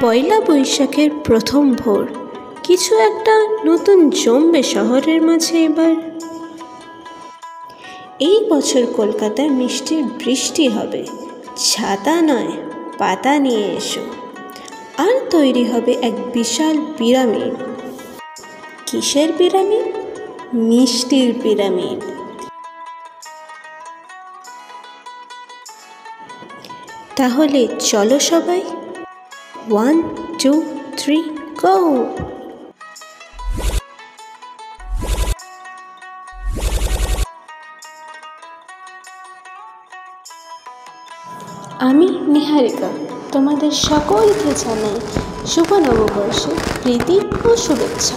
পয়লা বৈশাখের প্রথম ভোর, কিছু একটা নতুন জমবে শহরের মাঝে এবার। এই বছর কলকাতায় মিষ্টির বৃষ্টি হবে, ছাতা নয় পাতা নিয়ে এসো। আর তৈরি হবে এক বিশাল পিরামিড। কিসের পিরামিড? মিষ্টির পিরামিড। তাহলে চলো সবাই, 1, 2, 3, গো! আমি নিহারিকা, তোমাদের সকলকে জানাই শুভ নববর্ষে প্রীতি ও শুভেচ্ছা।